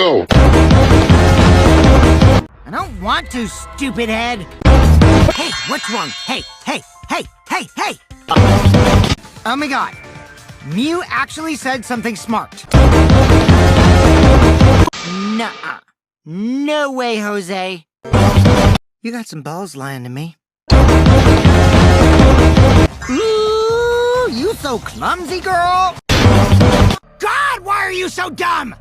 go. I don't want to, stupid head. Hey, what's wrong? Hey. Oh my god. Mew actually said something smart. Nuh-uh. No way, Jose. You got some balls lying to me. Ooh, you so clumsy, girl. God, why are you so dumb?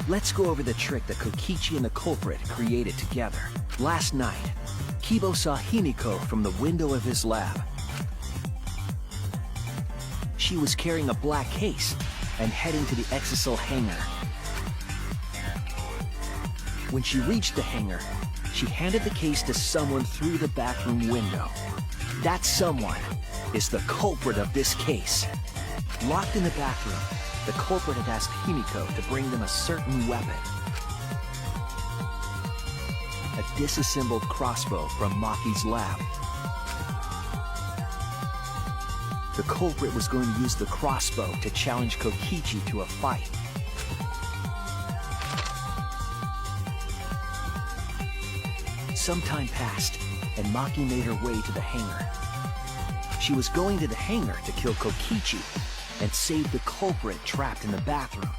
Let's go over the trick that Kokichi and the culprit created together. Last night, Kibo saw Himiko from the window of his lab. She was carrying a black case and heading to the Exisal hangar. When she reached the hangar, she handed the case to someone through the bathroom window. That someone is the culprit of this case. Locked in the bathroom, the culprit had asked Himiko to bring them a certain weapon. A disassembled crossbow from Maki's lab. The culprit was going to use the crossbow to challenge Kokichi to a fight. Some time passed, and Maki made her way to the hangar. She was going to the hangar to kill Kokichi and save the culprit trapped in the bathroom.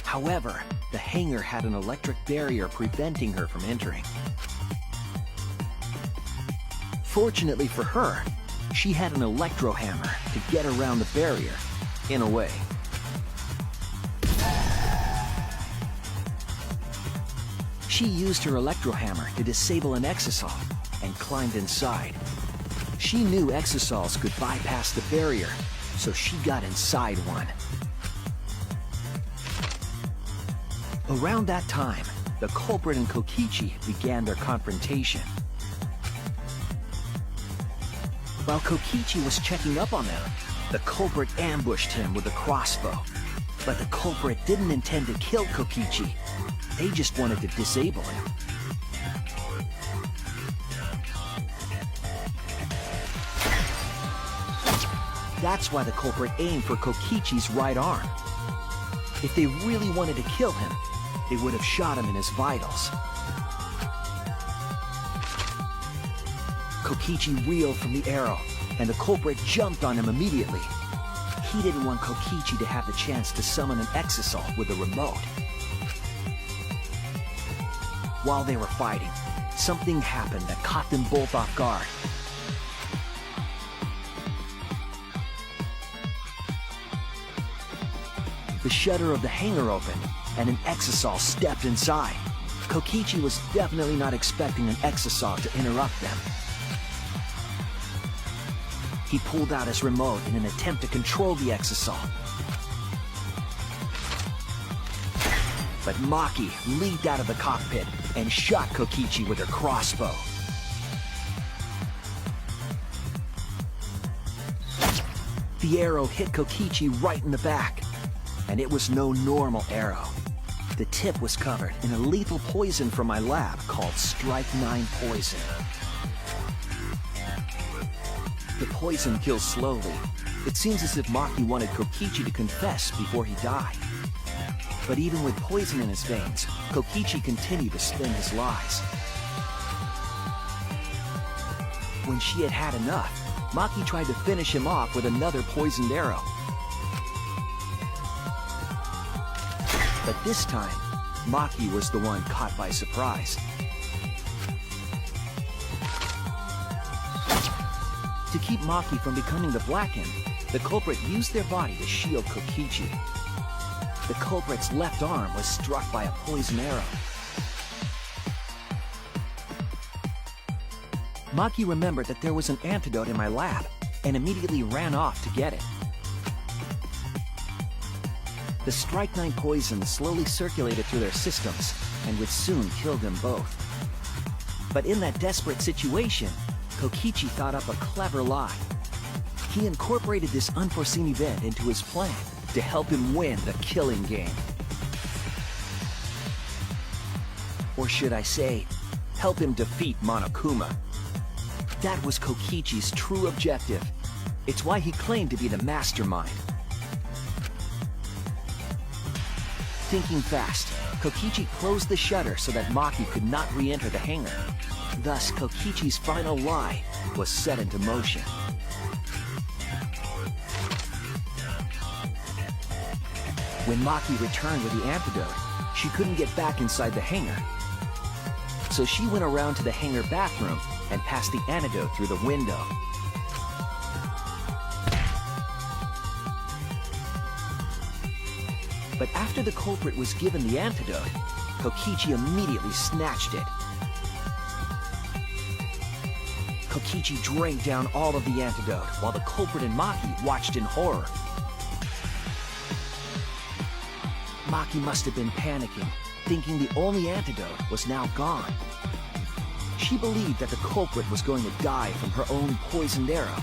However, the hangar had an electric barrier preventing her from entering. Fortunately for her, she had an electro hammer to get around the barrier, in a way. She used her electro hammer to disable an exisal and climbed inside. She knew exisals could bypass the barrier, so she got inside one. Around that time, the culprit and Kokichi began their confrontation. While Kokichi was checking up on them, the culprit ambushed him with a crossbow. But the culprit didn't intend to kill Kokichi. They just wanted to disable him. That's why the culprit aimed for Kokichi's right arm. If they really wanted to kill him, they would have shot him in his vitals. Kokichi reeled from the arrow, and the culprit jumped on him immediately. He didn't want Kokichi to have the chance to summon an exisal with a remote. While they were fighting, something happened that caught them both off guard. The shutter of the hangar opened, and an exisal stepped inside. Kokichi was definitely not expecting an exisal to interrupt them. He pulled out his remote in an attempt to control the exisal. But Maki leaped out of the cockpit and shot Kokichi with her crossbow. The arrow hit Kokichi right in the back, and it was no normal arrow. The tip was covered in a lethal poison from my lab called Strike 9 poison. The poison kills slowly. It seems as if Maki wanted Kokichi to confess before he died. But even with poison in his veins, Kokichi continued to spin his lies. When she had had enough, Maki tried to finish him off with another poisoned arrow. But this time, Maki was the one caught by surprise. To keep Maki from becoming the Blackened, the culprit used their body to shield Kokichi. The culprit's left arm was struck by a poison arrow. Maki remembered that there was an antidote in my lab and immediately ran off to get it. The Strike 9 poison slowly circulated through their systems and would soon kill them both. But in that desperate situation, Kokichi thought up a clever lie. He incorporated this unforeseen event into his plan to help him win the killing game. Or should I say, help him defeat Monokuma. That was Kokichi's true objective. It's why he claimed to be the mastermind. Thinking fast, Kokichi closed the shutter so that Maki could not re-enter the hangar. Thus, Kokichi's final lie was set into motion. When Maki returned with the antidote, she couldn't get back inside the hangar. So she went around to the hangar bathroom and passed the antidote through the window. But after the culprit was given the antidote, Kokichi immediately snatched it. Kokichi drank down all of the antidote while the culprit and Maki watched in horror. Maki must have been panicking, thinking the only antidote was now gone. She believed that the culprit was going to die from her own poisoned arrow.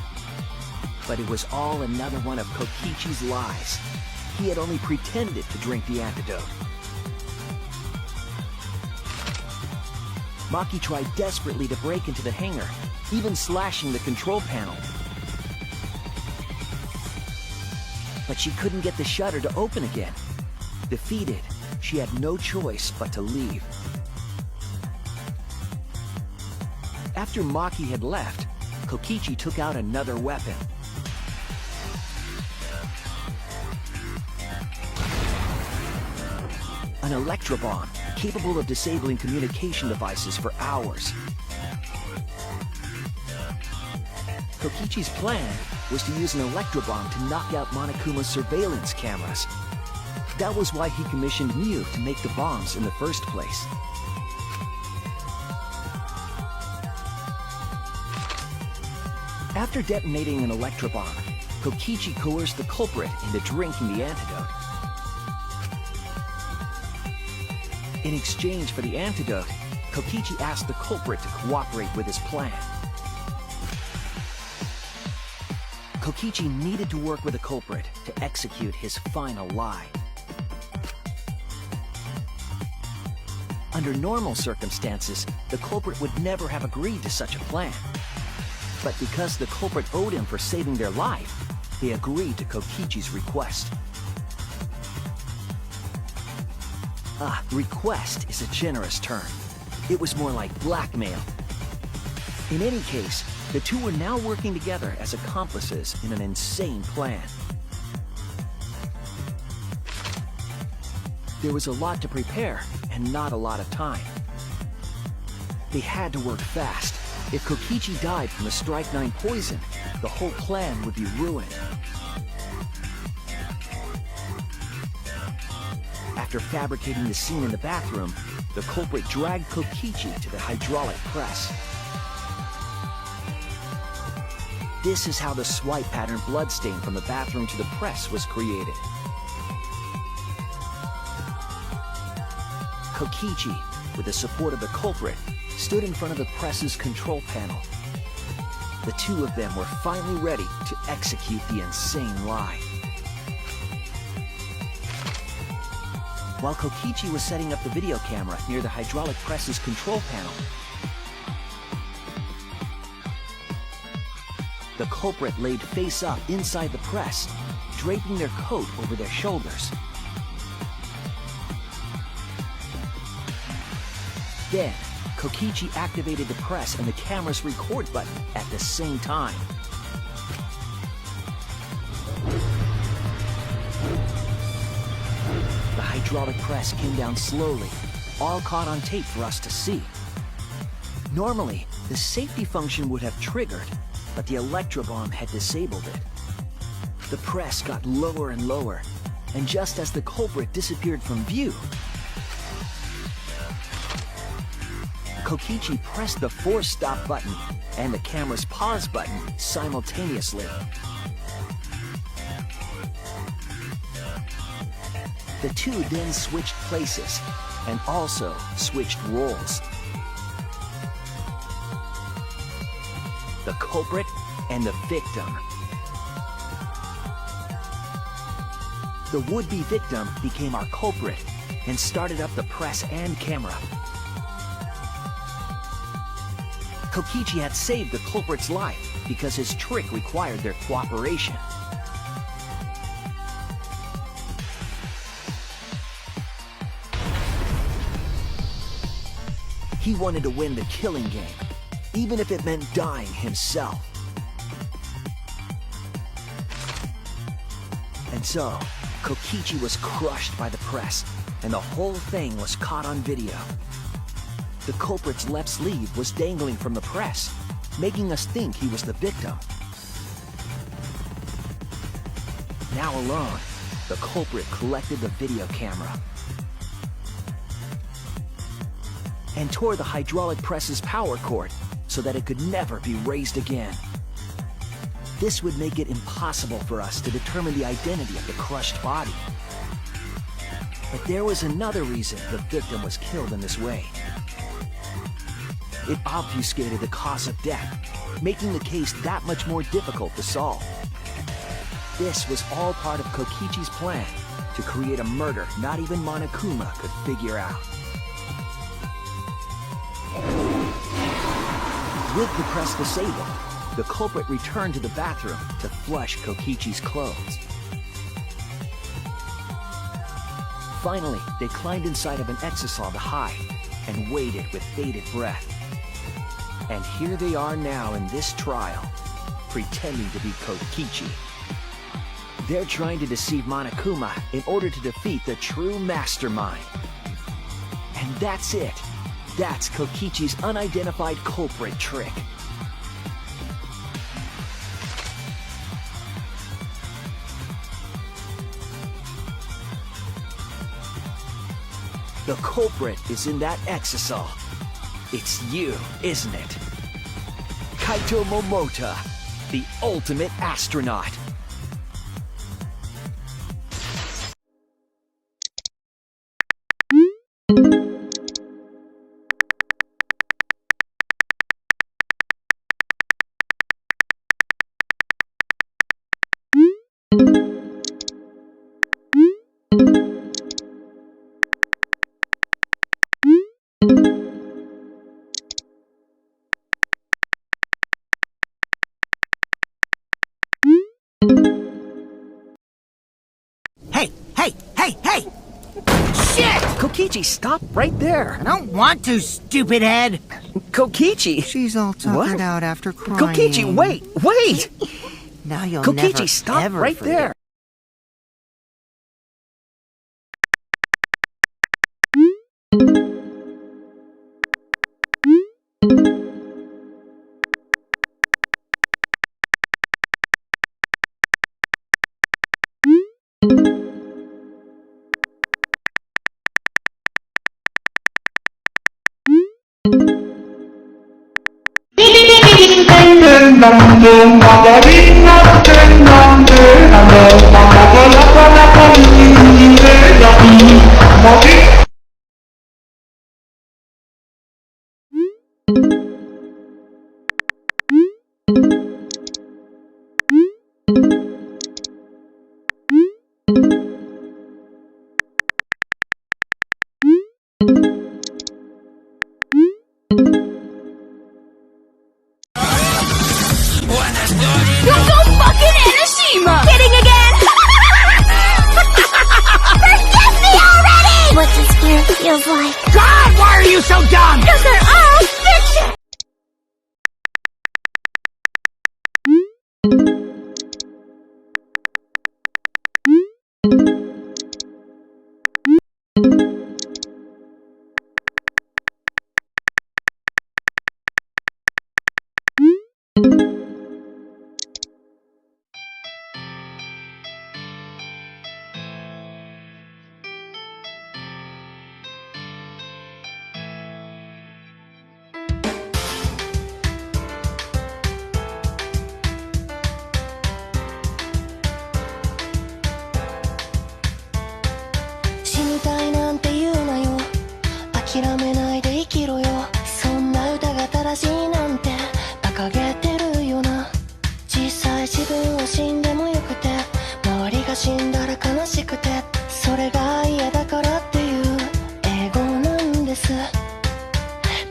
But it was all another one of Kokichi's lies. He had only pretended to drink the antidote. Maki tried desperately to break into the hangar, even slashing the control panel. But she couldn't get the shutter to open again. Defeated, she had no choice but to leave. After Maki had left, Kokichi took out another weapon. An electrobomb, capable of disabling communication devices for hours. Kokichi's plan was to use an electrobomb to knock out Monokuma's surveillance cameras. That was why he commissioned Miu to make the bombs in the first place. After detonating an electrobomb, Kokichi coerced the culprit into drinking the antidote. In exchange for the antidote, Kokichi asked the culprit to cooperate with his plan. Kokichi needed to work with the culprit to execute his final lie. Under normal circumstances, the culprit would never have agreed to such a plan. But because the culprit owed him for saving their life, they agreed to Kokichi's request. Request is a generous term. It was more like blackmail. In any case, the two were now working together as accomplices in an insane plan. There was a lot to prepare and not a lot of time. They had to work fast. If Kokichi died from the Strike 9 poison, the whole plan would be ruined. After fabricating the scene in the bathroom, the culprit dragged Kokichi to the hydraulic press. This is how the swipe pattern bloodstain from the bathroom to the press was created. Kokichi, with the support of the culprit, stood in front of the press's control panel. The two of them were finally ready to execute the insane lie. While Kokichi was setting up the video camera near the hydraulic press's control panel, the culprit laid face up inside the press, draping their coat over their shoulders. Then, Kokichi activated the press and the camera's record button at the same time. The hydraulic press came down slowly, all caught on tape for us to see. Normally, the safety function would have triggered, but the electrobomb had disabled it. The press got lower and lower, and just as the culprit disappeared from view, Kokichi pressed the force stop button and the camera's pause button simultaneously. The two then switched places and also switched roles. The culprit and the victim. The would-be victim became our culprit and started up the press and camera. Kokichi had saved the culprit's life because his trick required their cooperation. He wanted to win the killing game, even if it meant dying himself. And so, Kokichi was crushed by the press, and the whole thing was caught on video. The culprit's left sleeve was dangling from the press, making us think he was the victim. Now alone, the culprit collected the video camera and tore the hydraulic press's power cord so that it could never be raised again. This would make it impossible for us to determine the identity of the crushed body. But there was another reason the victim was killed in this way. It obfuscated the cause of death, making the case that much more difficult to solve. This was all part of Kokichi's plan to create a murder not even Monokuma could figure out. With the press disabled, the culprit returned to the bathroom to flush Kokichi's clothes. Finally, they climbed inside of an exisal to hide and waited with bated breath. And here they are now in this trial, pretending to be Kokichi. They're trying to deceive Monokuma in order to defeat the true mastermind. And that's it. That's Kokichi's unidentified culprit trick. The culprit is in that exisal. It's you, isn't it? Kaito Momota, the ultimate astronaut. Hey, hey, hey, hey! Shit! Kokichi, stop right there! I don't want to, stupid head! Kokichi! She's all tuckered out after crying. Kokichi, wait! Now you'll Kokichi, never, stop ever right forget. there! You're so fucking Enoshima! Kidding again? Forgive me already! What this fear feels like. God, why are you so dumb? Cause they're all fiction!死にたいなんて言うなよ。諦めないで生きろよ。そんな歌が正しいなんて馬鹿げてるよな。実際自分は死んでもよくて、周りが死んだら悲しくて、それが嫌だからっていう英語なんです。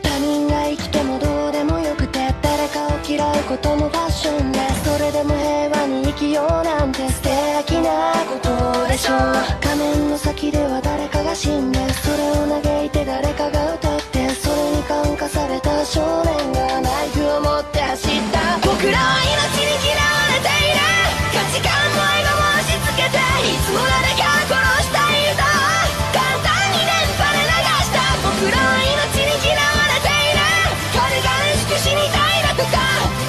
他人が生きてもどうでもよくて、誰かを嫌うこともファッションで、それでも平和に生きようなんて素敵なことでしょう。画面の先では誰かが死んで、それを嘆いて誰かが歌って、それに感化された少年がナイフを持って走った。僕らは命に嫌われている。価値観も愛語も押し付けて、いつも誰かを殺したい歌を簡単に電波で流した。僕らは命に嫌われている。軽々しく死にたいだとか、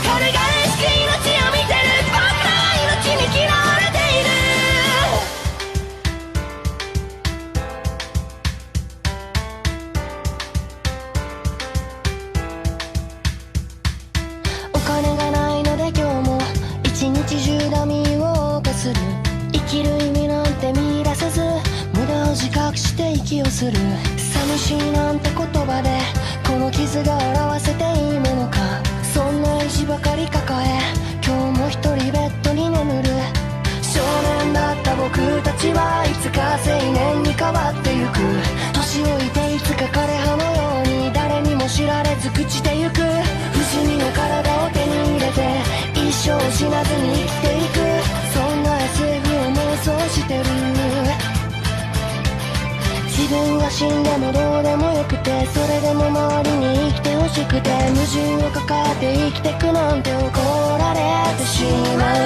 軽々しく命を見てる。僕らは命に嫌われている。お金がないので今日も一日中ダミーを謳歌する。生きる意味なんて見出せず、無駄を自覚して息をする。寂しいなんて言葉でこの傷が表せていいものか。そんな意地ばかり抱え、今日も一人ベッドに眠る。少年だった僕たちはいつか青年に変わってゆく。年老いていつか枯葉のように誰にも知られず朽ちてゆく。不死身の体を手に入れて一生死なずに生きていく。そんな SF を妄想してる。自分が死んでもどうでもよくて、それでも周りに生きてほしくて、矛盾を抱えて生きてくなんて怒られてしまう。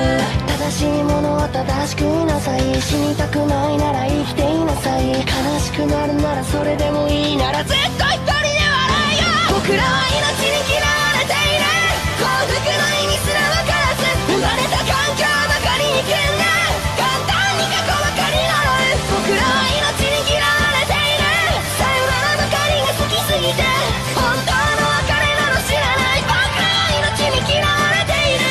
正しいものは正しくいなさい。死にたくないなら生きていなさい。悲しくなるならそれでもいいならずっと一人で笑いよ。僕らは命に嫌われている。幸福の意味すら分からず、生まれた環境ばかりに組んで、簡単に過去ばかり呪う。僕らは命に嫌われている。さよならばかりが好きすぎて、本当の別れなの知らない。僕らは命に嫌われている。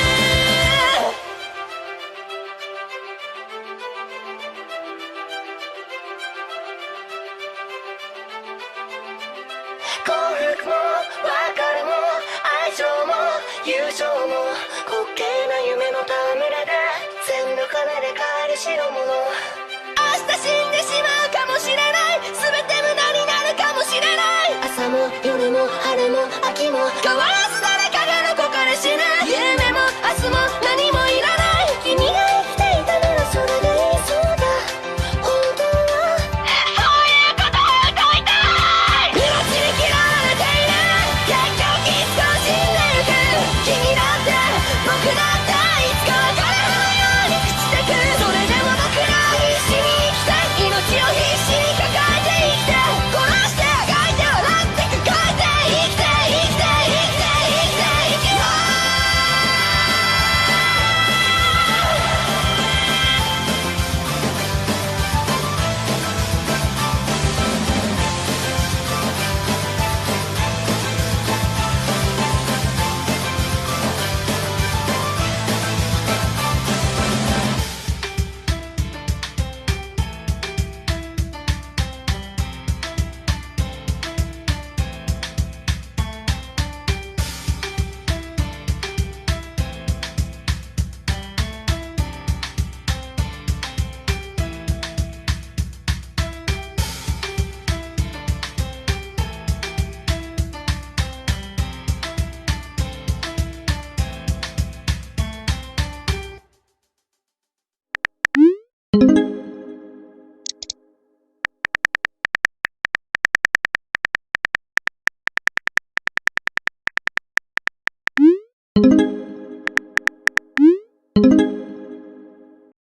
幸福も別れも愛情も友情も滑稽な夢の戯れで、全部金で買える代物。明日死んでしまうかもしれない。全て無駄になるかもしれない。朝も夜も春も秋も変わらず